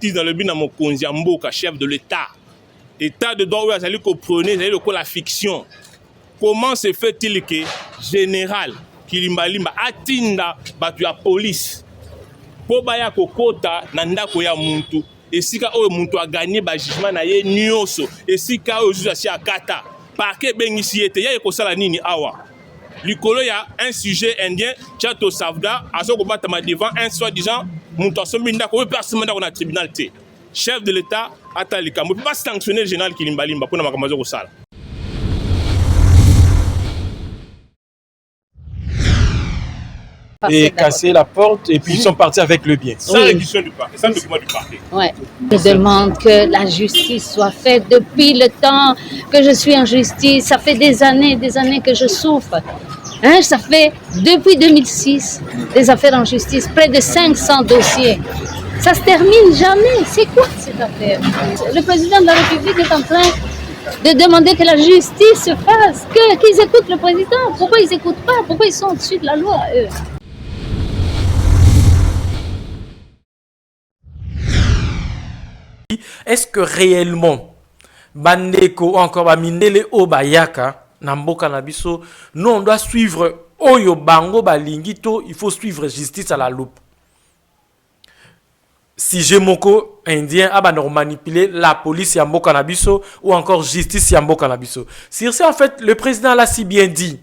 dans le but de mon Mboka, chef de l'État. État de droit où il a comprenez, la fiction. Comment se fait-il que général Kilimbalimba atinda batu ya police po baya kokota na ndako ya muntu esika oyo muntu a gagné ba jugement na ye nyonso esika oyo juge asi akata parquet bengisi ete ya ekosala nini awa likolo ya un sujet indien Chato Savda azoko batama devant un soi-disant muntu asombi ndako oyo personne ndako na tribunal te chef de l'État atalika mo pas sanctionner le général Kilimbalimba pona makambo zo sala. Et casser la porte et puis ils sont partis avec le bien. Sans réquisition du parquet, sans document du parquet. Ouais. Je demande que la justice soit faite depuis le temps que je suis en justice. Ça fait des années que je souffre. Hein, ça fait depuis 2006 des affaires en justice, près de 500 dossiers. Ça se termine jamais. C'est quoi cette affaire? Le président de la République est en train de demander que la justice se fasse, qu'ils écoutent le président. Pourquoi ils n'écoutent pas? Pourquoi ils sont au-dessus de la loi, eux? Est-ce que réellement Bandeko ou encore Bamindele Obayaka Namboka Nabiso, nous on doit suivre Oyo Bango Balingito, il faut suivre justice à la loupe. Si Jemoko indien a manipulé la police Yamboka Nabiso ou encore justice Yamboka Nabiso. Sur ça en fait le président l'a si bien dit.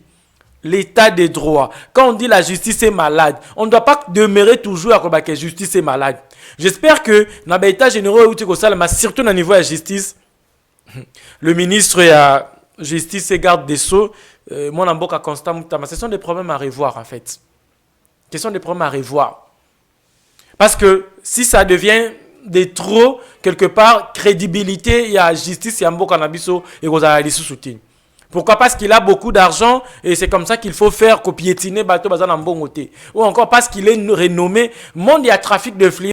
L'état des droits. Quand on dit la justice est malade, on ne doit pas demeurer toujours à croire que la justice est malade. J'espère que dans l'état général, mais surtout au niveau de la justice, le ministre de la justice et garde des sceaux, mon amboka constant, ce sont des problèmes à revoir en fait. Ce sont des problèmes à revoir. Parce que si ça devient de trop, quelque part, crédibilité, il y a justice, il y a amboka nabiso et vous avez des sous-soutiens. Pourquoi? Parce qu'il a beaucoup d'argent et c'est comme ça qu'il faut faire copiétiner bateau bazan en bon côté. Ou encore parce qu'il est renommé. Monde, il y a trafic de flics.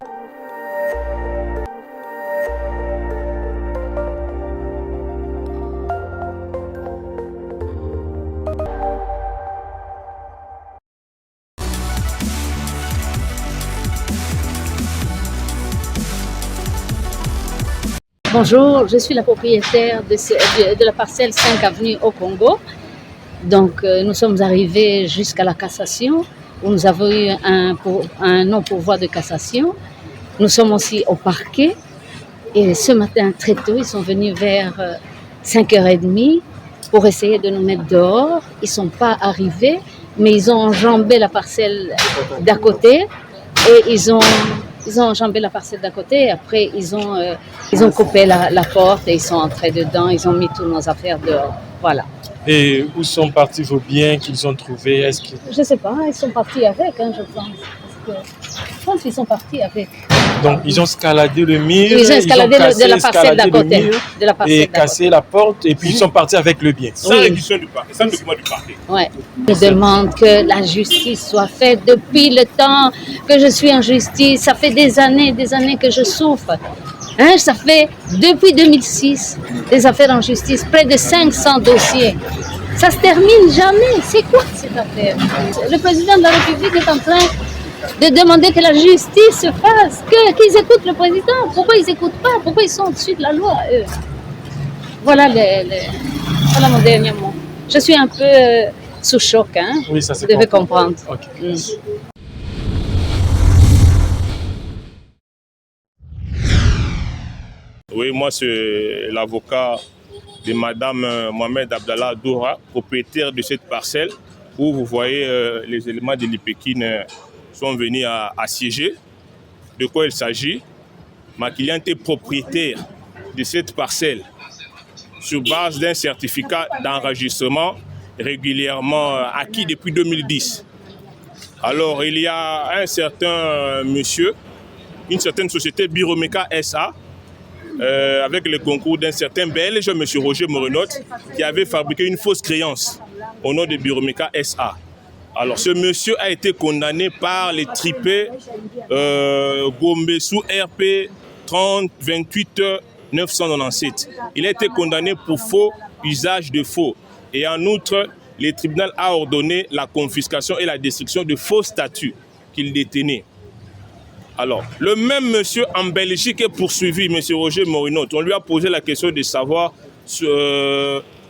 Bonjour, je suis la propriétaire de la parcelle 5 avenue au Congo. Donc, nous sommes arrivés jusqu'à la cassation, où nous avons eu un non-pourvoi de cassation. Nous sommes aussi au parquet. Et ce matin, très tôt, ils sont venus vers 5h30 pour essayer de nous mettre dehors. Ils ne sont pas arrivés, mais ils ont enjambé la parcelle d'à côté et ils ont enjambé la parcelle d'à côté et après ils ont coupé la porte et ils sont entrés dedans, ils ont mis toutes nos affaires dehors. Voilà. Et où sont partis vos biens qu'ils ont trouvés? Je ne sais pas, ils sont partis avec, je pense. Je pense qu'ils sont partis avec. Donc ils ont escaladé le mur, ils ont escaladé de la parcelle d'à côté. Et cassé la porte et puis ils sont partis avec le bien. Sans réquisition du parquet, sans document du parquet. Ouais. Je demande que la justice soit faite depuis le temps que je suis en justice. Ça fait des années que je souffre. Hein, ça fait depuis 2006 des affaires en justice, près de 500 dossiers. Ça se termine jamais. C'est quoi cette affaire? Le président de la République est en train de demander que la justice se fasse, qu'ils écoutent le président. Pourquoi ils n'écoutent pas? Pourquoi ils sont au-dessus de la loi, eux? Voilà, voilà mon dernier mot. Je suis un peu sous choc, hein? Oui, ça c'est vous devez comprendre. Okay. Oui, moi c'est l'avocat de Madame Mohamed Abdallah Doura, propriétaire de cette parcelle, où vous voyez les éléments de l'IPEKIN sont venus à assiéger. De quoi il s'agit? Ma cliente est propriétaire de cette parcelle sur base d'un certificat d'enregistrement régulièrement acquis depuis 2010. Alors il y a un certain monsieur, une certaine société Biromeka SA, avec le concours d'un certain Belge, M. Roger Morenot, qui avait fabriqué une fausse créance au nom de Biromeka SA. Alors, ce monsieur a été condamné par les tripés Gombe sous RP 30 28 997. Il a été condamné pour faux usage de faux. Et en outre, le tribunal a ordonné la confiscation et la destruction de faux statuts qu'il détenait. Alors, le même monsieur en Belgique est poursuivi, monsieur Roger Morino. On lui a posé la question de savoir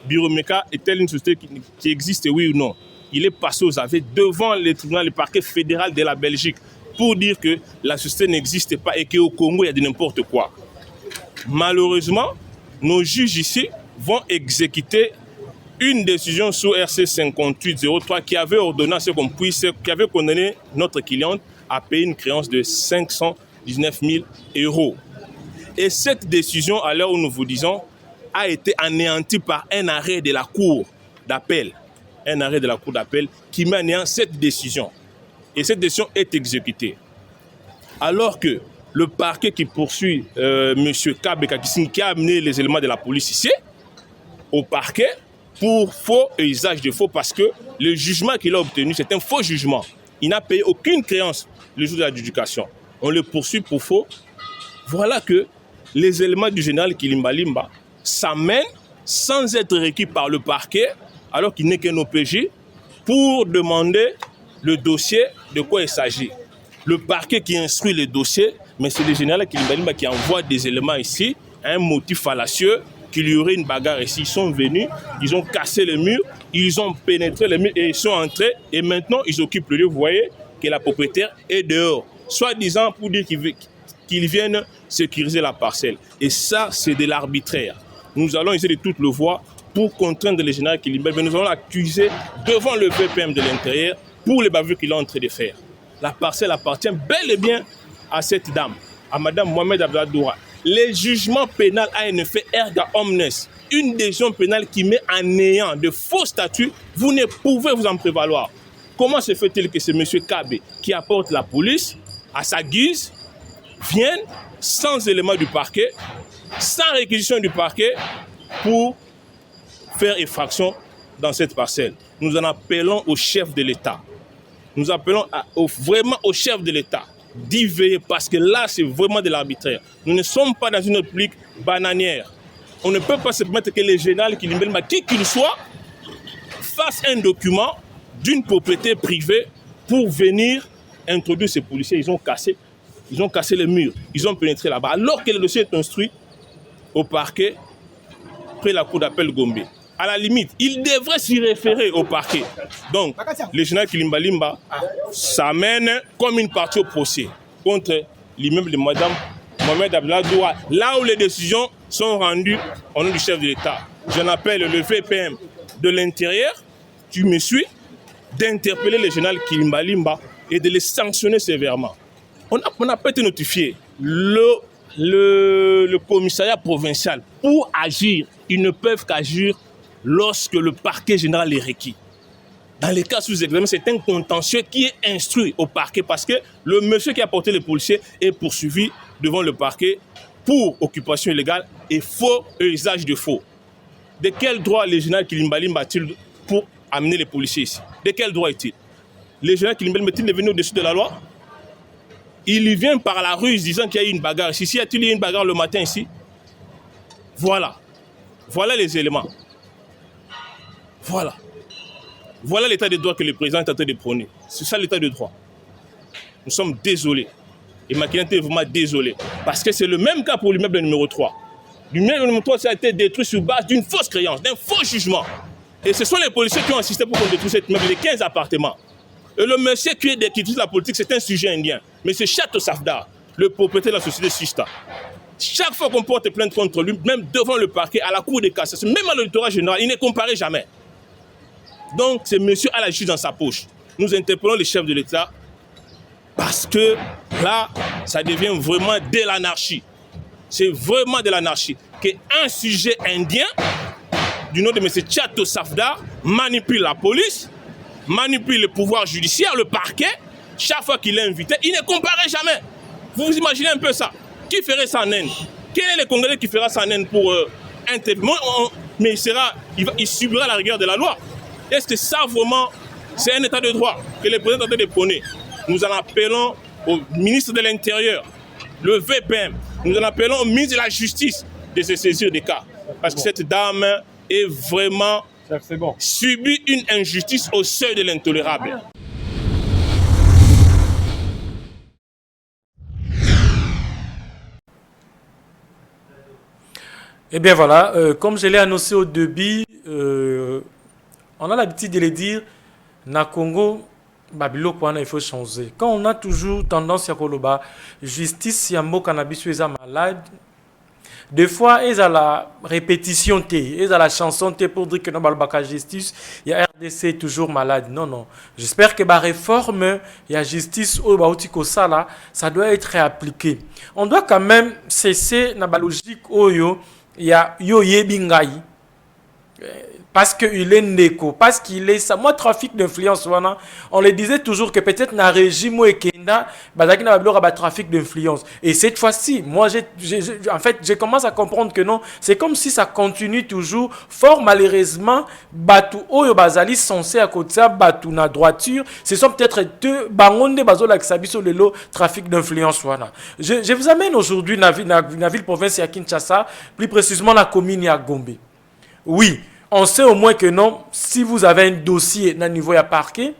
Biromeka est-elle une société qui existe, oui ou non. Il est passé aux aveux devant le tribunal, le parquet fédéral de la Belgique pour dire que la société n'existe pas et qu'au Congo, il y a de n'importe quoi. Malheureusement, nos juges ici vont exécuter une décision sous RC 5803 qui avait ordonné à ce qu'on puisse, qui avait condamné notre cliente à payer une créance de 519 000 €. Et cette décision, à l'heure où nous vous disons, a été anéantie par un arrêt de la Cour d'appel. Un arrêt de la Cour d'appel qui met anéant cette décision. Et cette décision est exécutée. Alors que le parquet qui poursuit M. Kabe Kakissing, qui a amené les éléments de la police ici, au parquet, pour faux et usage de faux, parce que le jugement qu'il a obtenu, c'est un faux jugement. Il n'a payé aucune créance le jour de l'adjudication. On le poursuit pour faux. Voilà que les éléments du général Kilimba Limba s'amènent sans être requis par le parquet, alors qu'il n'est qu'un OPJ, pour demander le dossier de quoi il s'agit. Le parquet qui instruit le dossier, mais c'est le général Kilimba Limba qui envoie des éléments ici, un motif fallacieux, qu'il y aurait une bagarre ici. Ils sont venus, ils ont cassé le mur, ils ont pénétré le mur et ils sont entrés. Et maintenant, ils occupent le lieu. Vous voyez que la propriétaire est dehors. Soit-disant pour dire qu'ils viennent sécuriser la parcelle. Et ça, c'est de l'arbitraire. Nous allons essayer de toutes le voir pour contraindre le général Kilimba. Mais nous allons l'accuser devant le VPM de l'intérieur pour les bavures qu'il est en train de faire. La parcelle appartient bel et bien à cette dame, à Madame Mohamed Abdallah Doura. Le jugement pénal a un effet erga omnes. Une décision pénale qui met en néant de faux statuts, vous ne pouvez vous en prévaloir. Comment se fait-il que c'est M. Kabe qui apporte la police à sa guise, vienne sans élément du parquet, sans réquisition du parquet, pour faire effraction dans cette parcelle? Nous en appelons au chef de l'État. Nous appelons vraiment au chef de l'État d'y veiller, parce que là, c'est vraiment de l'arbitraire. Nous ne sommes pas dans une république bananière. On ne peut pas se permettre que les généraux qui qu'il soit, fassent un document d'une propriété privée pour venir introduire ces policiers. Ils ont cassé les murs, ils ont pénétré là-bas. Alors que le dossier est instruit au parquet, près la cour d'appel Gombe. À la limite, il devrait s'y référer au parquet. Donc, le général Kilimba Limba s'amène comme une partie au procès contre l'immeuble de Mme Mohamed Abdallah Doura, là où les décisions sont rendues au nom du chef de l'État. J'en appelle le VPM de l'intérieur, tu me suis, d'interpeller le général Kilimba Limba et de les sanctionner sévèrement. On n'a pas été notifié. Le commissariat provincial, pour agir, ils ne peuvent qu'agir lorsque le parquet général est requis. Dans les cas sous examen, c'est un contentieux qui est instruit au parquet parce que le monsieur qui a porté les policiers est poursuivi devant le parquet pour occupation illégale et faux et usage de faux. De quel droit le général Kilimba Limba a-t-il pour amener les policiers ici? De quel droit est-il? Le général Kilimba Limba est-il venu au-dessus de la loi? Il y vient par la ruse disant qu'il y a eu une bagarre ici. Si y a-t-il eu une bagarre le matin ici? Voilà. Voilà les éléments. Voilà. Voilà l'état de droit que le président est en train de prôner. C'est ça l'état de droit. Nous sommes désolés. Et ma cliente est vraiment désolée. Parce que c'est le même cas pour l'immeuble numéro 3. L'immeuble numéro 3, ça a été détruit sur base d'une fausse créance, d'un faux jugement. Et ce sont les policiers qui ont assisté pour qu'on détruise cet immeuble, les 15 appartements. Et le monsieur qui utilise la politique, c'est un sujet indien. Mais c'est Chateau Safdar, le propriétaire de la société Sista. Chaque fois qu'on porte plainte contre lui, même devant le parquet, à la cour de cassation, même à l'auditoire général, il ne comparaît jamais. Donc, ce monsieur a la justice dans sa poche. Nous interpellons les chefs de l'État parce que là, ça devient vraiment de l'anarchie. C'est vraiment de l'anarchie. Qu'un sujet indien, du nom de M. Chateau Safdar, manipule la police, manipule le pouvoir judiciaire, le parquet. Chaque fois qu'il est invité, il ne comparaît jamais. Vous vous imaginez un peu ça? Qui ferait ça en Inde? Quel est le Congolais qui fera ça en Inde pour interpeller? Mais il subira la rigueur de la loi. Est-ce que ça vraiment, c'est un état de droit que le président est en train de prôner? Nous en appelons au ministre de l'Intérieur, le VPM, nous en appelons au ministre de la Justice de se saisir des cas. Parce que cette dame est vraiment subit une injustice au seuil de l'intolérable. Eh bien voilà, comme je l'ai annoncé au début, on a l'habitude de le dire, na Congo, Babilo Kwana, il faut changer. Quand on a toujours tendance à dire justice, yambo cannabis, est malade, des fois, ils ont la répétition, ils ont la chanson pour dire que non, la justice, il y a RDC toujours malade. Non, non. J'espère que la réforme, il y a justice, ça doit être réappliqué. On doit quand même cesser la logique, il y a yo yebingai. Parce qu'il est néco, parce qu'il est ça. Moi, trafic d'influence, on le disait toujours que peut-être dans le régime où Kenda, il y a trafic d'influence. Et cette fois-ci, moi, en fait, je commence à comprendre que non, c'est comme si ça continue toujours. Fort malheureusement, Batu Oyo Bazali censé à côté ça, Batu na droiture, ce sont peut-être deux bangonde bazola qui s'habillent sur le lot trafic d'influence. Je vous amène aujourd'hui dans la ville province à Kinshasa, plus précisément la commune à Gombe. Oui. On sait au moins que non, si vous avez un dossier dans le niveau à parquet,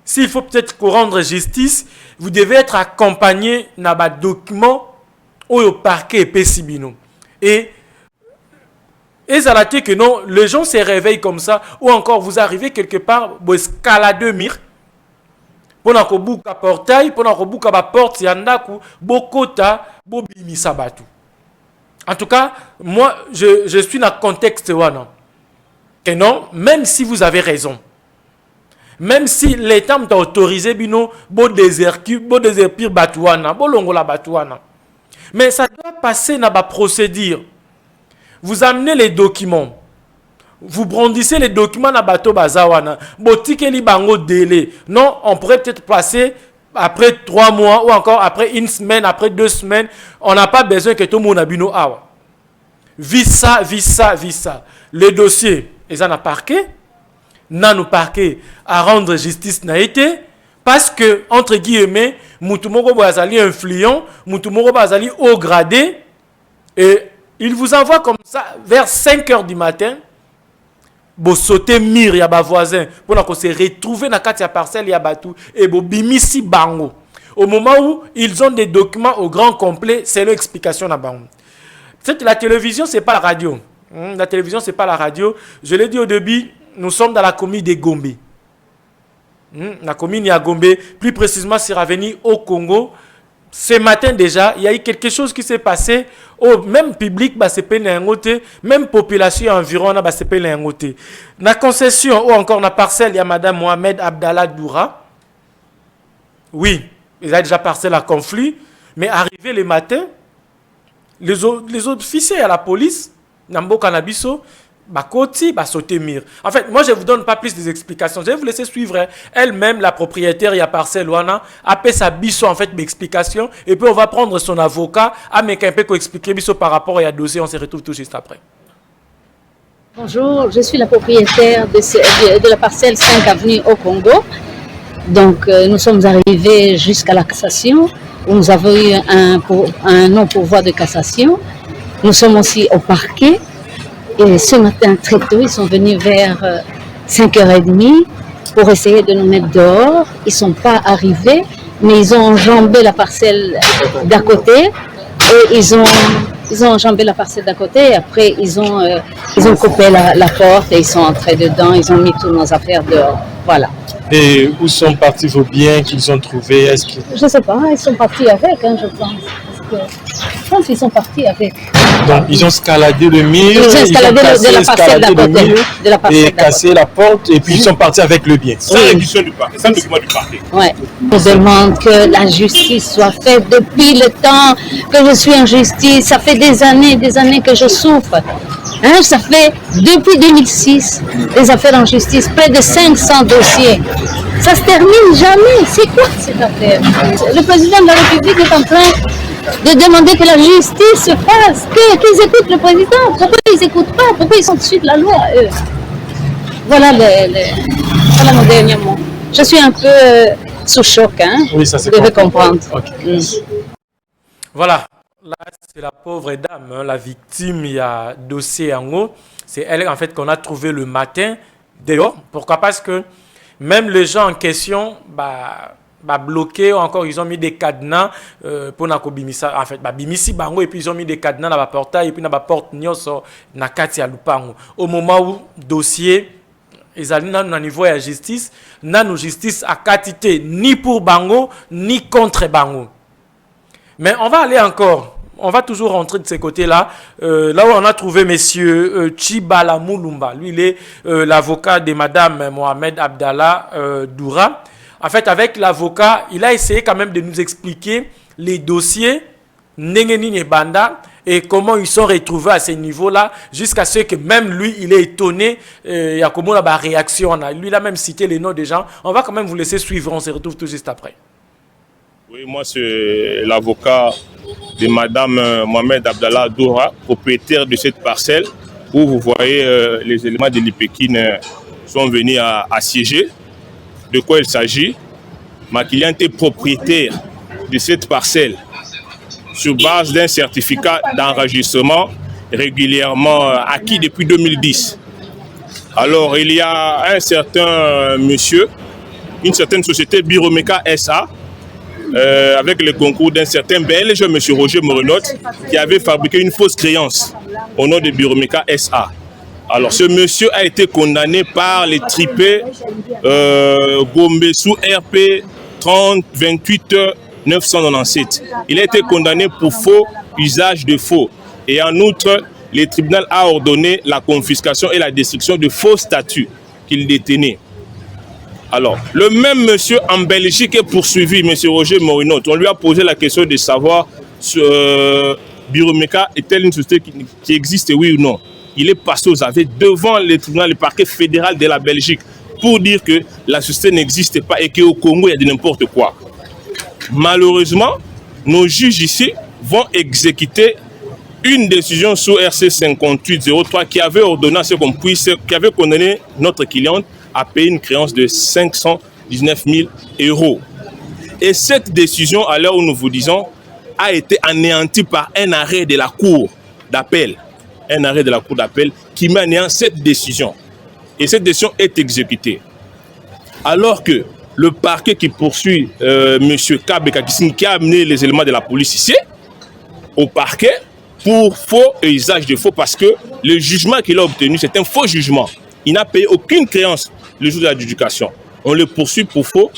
s'il faut peut-être rendre justice, vous devez être accompagné dans des documents au parquet et Pessibino. Et ça que non, les gens se réveillent comme ça, ou encore vous arrivez quelque part, vous escaladez le mur, pour que vous ayez un portail, pour que vous ayez une porte, il y en a bokota, bobimi sabatu. En tout cas, moi, je suis dans le contexte que non, même si vous avez raison, même si l'État m'a autorisé, bo déserpir Batouana, bo longola Batouana, mais ça doit passer dans la procédure. Vous amenez les documents, vous brandissez les documents dans bateau bazawana, botike li bango délai. Non, on pourrait peut-être passer après 3 mois ou encore après 1 semaine, après 2 semaines. On n'a pas besoin que tout le monde abino awa. Visa. Le dossier. Ils en ont parqué, nous parqué à rendre justice n'a été parce que entre guillemets, Moutoumoro Bazali influent, Moutoumoro Bazali haut gradé et il vous envoie comme ça vers 5 heures du matin. Bo sauter mire ya ba voisin pour qu'on se retrouver dans la parcelle ya batou et bo bimisi bango. Au moment où ils ont des documents au grand complet, c'est leur explication na bango. C'est la télévision, c'est pas la radio. La télévision, c'est pas la radio. Je l'ai dit au début, nous sommes dans la commune de Gombe. La commune de Gombe, plus précisément, c'est revenu au Congo. Ce matin déjà, il y a eu quelque chose qui s'est passé. Même public, c'est pas un côté, même population environ, c'est pas un côté. La concession ou encore la parcelle, il y a Madame Mohamed Abdallah Doura. Oui, ils ont déjà parcelle à conflit, mais arrivé le matin, les autres officiers à la police. Nambo Cannabiso, Bakoti, Basotemir. En fait, moi, je ne vous donne pas plus des explications. Je vais vous laisser suivre. Elle-même, la propriétaire, il y a parcelle Wana, a fait sa biso, en fait, d'explication. Et puis, on va prendre son avocat, à me expliquer biso par rapport à dossier. On se retrouve tout juste après. Bonjour, je suis la propriétaire de la parcelle 5 avenue au Congo. Donc, nous sommes arrivés jusqu'à la cassation, où nous avons eu un non-pourvoi de cassation. Nous sommes aussi au parquet et ce matin très tôt, ils sont venus vers 5h30 pour essayer de nous mettre dehors. Ils ne sont pas arrivés, mais ils ont enjambé la parcelle d'à côté et ils ont enjambé la parcelle d'à côté et après ils ont coupé la porte et ils sont entrés dedans, ils ont mis toutes nos affaires dehors. Voilà. Et où sont partis vos biens qu'ils ont trouvés? Je ne sais pas, ils sont partis avec, je pense. Je pense qu'ils sont partis avec. Donc, ils ont escaladé le mur, ils ont escaladé la parcelle d'à côté, et cassé la porte, et puis ils sont partis avec le bien. Sans révision du parquet, sans document du parquet. Ouais. Je demande que la justice soit faite depuis le temps que je suis en justice. Ça fait des années que je souffre. Ça fait depuis 2006 des affaires en justice, près de 500 dossiers. Ça se termine jamais. C'est quoi cette affaire? Le président de la République est en train de demander que la justice se fasse, qu'ils écoutent le président. Pourquoi ils n'écoutent pas? Pourquoi ils sont dessus de la loi, eux? Voilà mon dernier mot. Je suis un peu sous choc, Oui, ça c'est vous devez comprendre. Okay. Voilà, là c'est la pauvre dame, la victime, il y a dossier en haut. C'est elle en fait qu'on a trouvé le matin dehors. Pourquoi? Parce que même les gens en question, bloqué, ou encore ils ont mis des cadenas pour na kobimisa. En fait, bimisi bango et puis ils ont mis des cadenas dans la portail et puis dans la porte nyoso na kati ya lupango. Au moment où dossier ezali na niveau ya justice, nanu justice a katité ni pour bango ni contre bango. Mais on va aller encore. On va toujours rentrer de ces côtés-là. Là où on a trouvé monsieur Tchibala Moulumba. Lui, il est l'avocat de madame Mohamed Abdallah Doura. En fait, avec l'avocat, il a essayé quand même de nous expliquer les dossiers Nengeni et Banda et comment ils sont retrouvés à ce niveau-là, jusqu'à ce que même lui, il est étonné. Il y a comment la réaction. Lui, il a même cité les noms des gens. On va quand même vous laisser suivre. On se retrouve tout juste après. Oui, moi, c'est l'avocat de madame Mohamed Abdallah Doura, propriétaire de cette parcelle, où vous voyez les éléments de l'IPEKIN sont venus assiéger. De quoi il s'agit? Ma cliente est propriétaire de cette parcelle sur base d'un certificat d'enregistrement régulièrement acquis depuis 2010. Alors, il y a un certain monsieur, une certaine société Biromeka SA, avec le concours d'un certain Belge, M. Roger Morenotte, qui avait fabriqué une fausse créance au nom de Biromeka SA. Alors, ce monsieur a été condamné par les tripés Gombe sous RP 30 28 997. Il a été condamné pour faux usage de faux. Et en outre, le tribunal a ordonné la confiscation et la destruction de faux statuts qu'il détenait. Alors, le même monsieur en Belgique est poursuivi, M. Roger Morenotte. On lui a posé la question de savoir Biromeka est-elle une société qui existe, oui ou non. Il est passé aux aveux devant le tribunal, le parquet fédéral de la Belgique, pour dire que la société n'existe pas et qu'au Congo, il y a de n'importe quoi. Malheureusement, nos juges ici vont exécuter une décision sous RC 5803 qui avait ordonné à ce qu'on puisse, qui avait condamné notre cliente à payer une créance de 519 000 €. Et cette décision, à l'heure où nous vous disons, a été anéantie par un arrêt de la Cour d'appel. Un arrêt de la Cour d'appel qui met en néant cette décision. Et cette décision est exécutée. Alors que le parquet qui poursuit M. Kabeka qui a amené les éléments de la police ici, au parquet, pour faux et usage de faux, parce que le jugement qu'il a obtenu, c'est un faux jugement. Il n'a payé aucune créance le jour de l'adjudication. On le poursuit pour faux.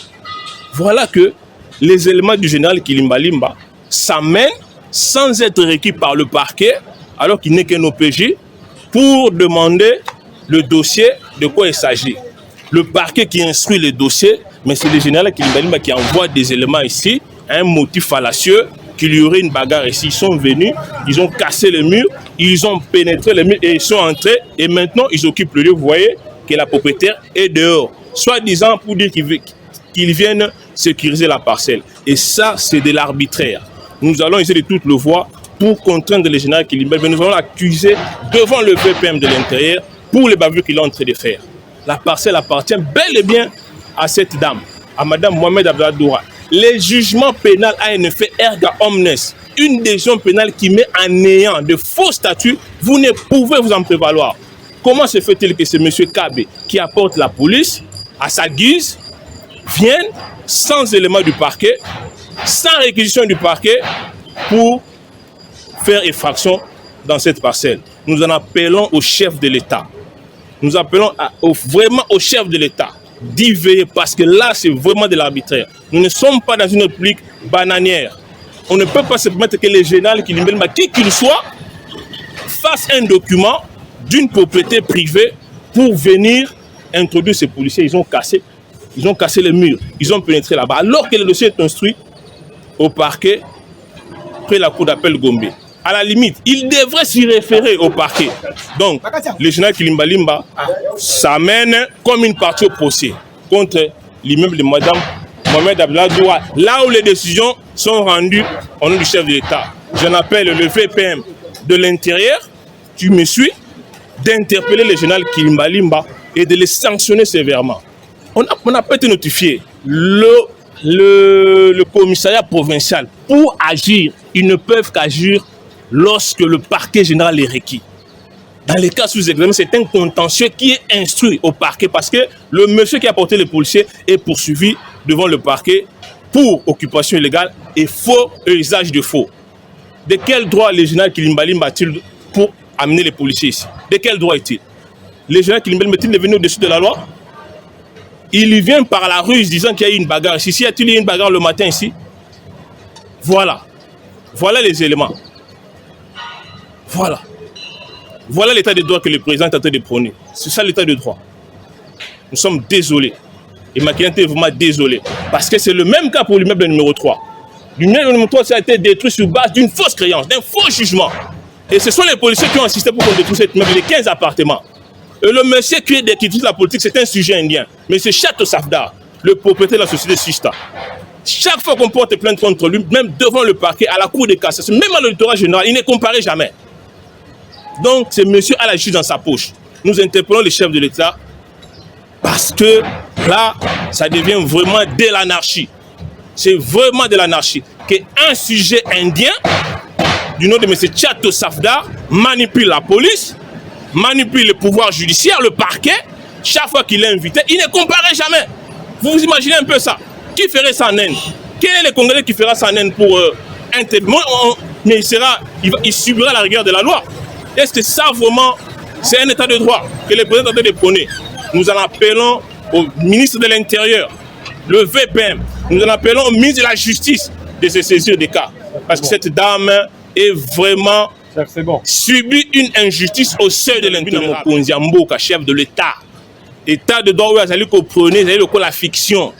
Voilà que les éléments du général Kilimba Limba s'amènent sans être requis par le parquet, alors qu'il n'est qu'un OPJ, pour demander le dossier de quoi il s'agit. Le parquet qui instruit le dossier, mais c'est le général Kilimba Limba qui envoie des éléments ici, un motif fallacieux, qu'il y aurait une bagarre ici. Ils sont venus, ils ont cassé le mur, ils ont pénétré le mur et ils sont entrés. Et maintenant, ils occupent le lieu. Vous voyez que la propriétaire est dehors. Soit-disant pour dire qu'ils viennent sécuriser la parcelle. Et ça, c'est de l'arbitraire. Nous allons essayer de toute le voir pour contraindre le général Kilimba. Mais nous allons l'accuser devant le VPM de l'intérieur pour les bavures qu'il est en train de faire. La parcelle appartient bel et bien à cette dame, à Mme Mohamed Abdallah Doura. Les jugements pénals a un effet erga omnes. Une décision pénale qui met en néant de faux statuts, vous ne pouvez vous en prévaloir. Comment se fait-il que ce monsieur Kabé, qui apporte la police à sa guise, vienne sans élément du parquet, sans réquisition du parquet, pour faire effraction dans cette parcelle? Nous en appelons au chef de l'État. Nous appelons vraiment au chef de l'État d'y veiller, parce que là, c'est vraiment de l'arbitraire. Nous ne sommes pas dans une république bananière. On ne peut pas se permettre que les généraux qui qu'il soit, fassent un document d'une propriété privée pour venir introduire ces policiers. Ils ont cassé les murs, ils ont pénétré là-bas. Alors que le dossier est instruit au parquet près la cour d'appel Gombe. À la limite, il devrait s'y référer au parquet. Donc, le général Kilimba Limba s'amène comme une partie au procès contre l'immeuble de Mme Mohamed Abdallah Doura, là où les décisions sont rendues au nom du chef de l'État. J'en appelle le VPM de l'intérieur, tu me suis, d'interpeller le général Kilimba Limba et de les sanctionner sévèrement. On n'a pas été notifié. Le commissariat provincial, pour agir, ils ne peuvent qu'agir lorsque le parquet général est requis. Dans les cas sous examen, c'est un contentieux qui est instruit au parquet parce que le monsieur qui a porté les policiers est poursuivi devant le parquet pour occupation illégale et faux et usage de faux. De quel droit le général Kilimbalimba a-t-il pour amener les policiers ici? De quel droit est-il? Le général Kilimbalimba est-il venu au-dessus de la loi? Il y vient par la ruse disant qu'il y a eu une bagarre ici. S'il y a-t-il eu une bagarre le matin ici? Voilà. Voilà les éléments. Voilà. Voilà l'état de droit que le président est en train de prôner. C'est ça l'état de droit. Nous sommes désolés. Et Makinan est vraiment désolé. Parce que c'est le même cas pour l'immeuble numéro 3. L'immeuble numéro 3, ça a été détruit sur base d'une fausse créance, d'un faux jugement. Et ce sont les policiers qui ont insisté pour qu'on détruise cet immeuble de 15 appartements. Et le monsieur qui utilise la politique, c'est un sujet indien. Mais c'est Chateau Safdar, le propriétaire de la société Sista. Chaque fois qu'on porte plainte contre lui, même devant le parquet, à la cour de cassation, même à l'auditoire général, il ne comparaît jamais. Donc, ce monsieur a la justice dans sa poche. Nous interpellons les chefs de l'État parce que là, ça devient vraiment de l'anarchie. C'est vraiment de l'anarchie. Qu'un sujet indien, du nom de M. Chateau Safdar, manipule la police, manipule le pouvoir judiciaire, le parquet. Chaque fois qu'il est invité, il ne comparaît jamais. Vous vous imaginez un peu ça? Qui ferait ça en Inde? Quel est le Congolais qui fera ça en Inde pour intervenir? Mais il subira la rigueur de la loi. Est-ce que ça vraiment, c'est un état de droit que le président est en train de prôner? Nous en appelons au ministre de l'Intérieur, le VPM, nous en appelons au ministre de la Justice de se saisir des cas. Parce que cette dame est vraiment subit une injustice au seuil de l'intérieur. Chef de l'État. État de droit où il a prôné la fiction.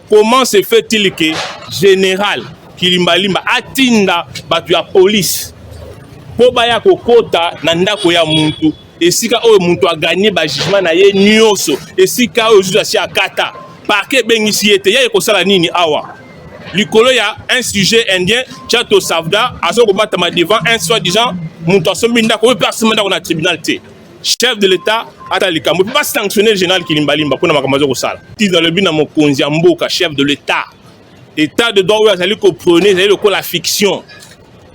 Comment se fait-il que général Kilimbalimba atinda batu ya police po baya kokota na ndako ya muntu esika oyo muntu a gagné ba jugement na ye nyonso esika oyo juge asi akata parquet bengisi ete ya ekosala nini awa likolo ya un sujet indien Chateau Safdar azo kobatama devant un soi-disant muntu asombi ndako oyo personne ndako na tribunal te. Chef de l'État ata likambo peut pas sanctionner le général Kilimbalimba pour na makambo zo kosala dans le but na mokonzi ya mboka chef de l'État. État de droit où il a prôné la fiction.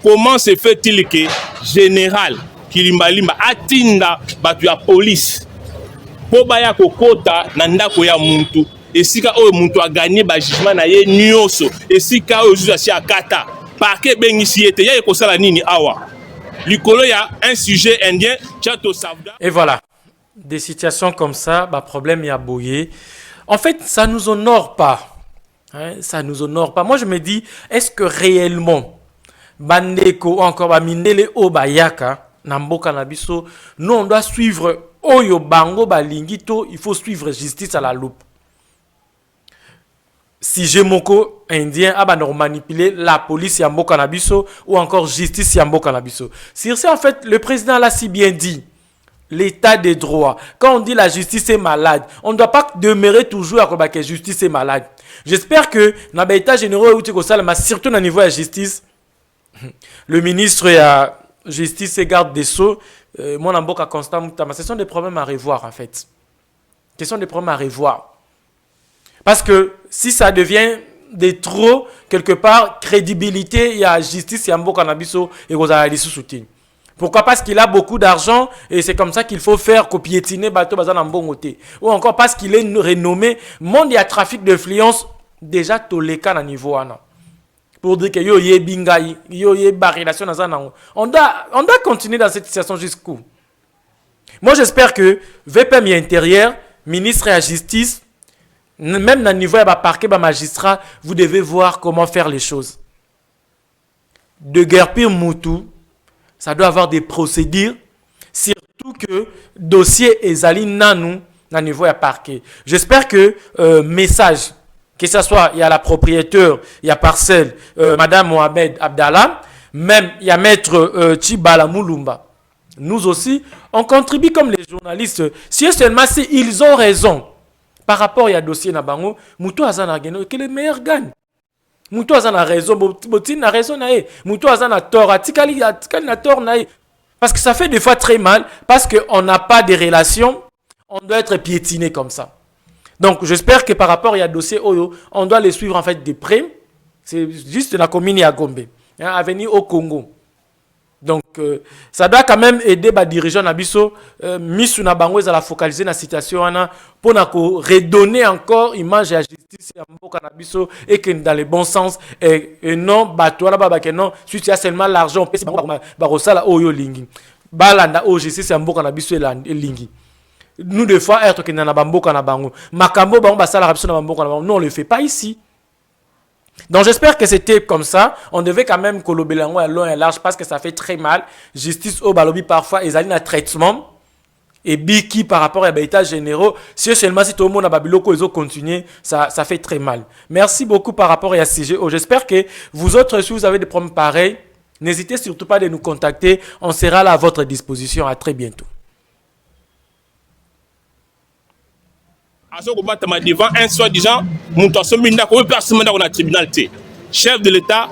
Comment se fait-il que général Kilimbalimba atinda batu ya police po baya kokota na ndako ya muntu esika oyo muntu a gagné ba jugement na ye nyonso esika oyo juge asi akata parquet bengisi ete ya ekosala nini awa likolo ya un sujet indien Chateau Safdar. Et voilà, des situations comme ça, bah problème y a bouillé. En fait, ça nous honore pas. Hein, ça nous honore pas. Moi, je me dis, est-ce que réellement, Bandeko ou encore Mindele Obayaka, Namboka Nabiso, nous, on doit suivre Oyo Bango Balingito, il faut suivre justice à la loupe. Si Jemoko indien a manipulé la police Yamboka Nabiso ou encore justice Yamboka Nabiso. C'est en fait, le président l'a si bien dit. L'état des droits. Quand on dit la justice est malade, on ne doit pas demeurer toujours à dire que la justice est malade. J'espère que dans l'état général, surtout au niveau de la justice, le ministre de la justice et garde des sceaux, mon amboka constant, ce sont des problèmes à revoir en fait. Ce sont des problèmes à revoir. Parce que si ça devient de trop, quelque part, crédibilité, il y a justice, il y a amboka nabiso et vous avez soutien. Pourquoi? Parce qu'il a beaucoup d'argent et c'est comme ça qu'il faut faire copiétiner bateau bazan en bon côté. Ou encore parce qu'il est renommé. Monde, il y a trafic d'influence déjà tous les cas à niveau ana. Pour dire que yo yé bingaï, yo yé barrilation dans un on doit continuer dans cette situation jusqu'où. Moi, j'espère que VPM y intérieur, ministre et la justice, même dans le niveau de parquet, magistrat, vous devez voir comment faire les choses. De guerre pire moutou. Ça doit avoir des procédures, surtout que dossier ezali nanou na niveau ya parquet. J'espère que message, que ce soit il y a la propriétaire, il y a parcelle, Madame Mohamed Abdallah, même il y a Maître Chibala Moulumba. Nous aussi, on contribue comme les journalistes. Si seulement si ils ont raison par rapport à dossier na bango, muto azana geno que le meilleur gagne. Moutou a raison, Botine a raison, Moutou a tort, Atikali na tort. Parce que ça fait des fois très mal, parce qu'on n'a pas de relations, on doit être piétiné comme ça. Donc j'espère que par rapport à dossier Oyo, on doit les suivre en fait de près. C'est juste la commune à Gombe, à venir au Congo. Donc ça doit quand même aider les dirigeants Nabiso, Misu na bango à la focaliser la situation pour redonner encore image à la justice à Mboka Nabiso et que dans le bon sens et non bateau là que non si tu as seulement l'argent pèse barosala oyo lingi balanda o justice à Mboka Nabiso et lingi nous des fois être que na bamboka na bango makambo bango basala Nabiso na bamboka na bango non on le fait pas ici. Donc j'espère que c'était comme ça. On devait quand même colobelango à long et large parce que ça fait très mal. Justice au balobi parfois ils allaient un traitement et biki par rapport à l'état généraux. Si seulement si tout le monde a babiloko ils ont continué, ça fait très mal. Merci beaucoup par rapport à ce sujet. J'espère que vous autres si vous avez des problèmes pareils, n'hésitez surtout pas de nous contacter. On sera là à votre disposition. À très bientôt. Devant un soi-disant, mon tribunal, chef de l'État,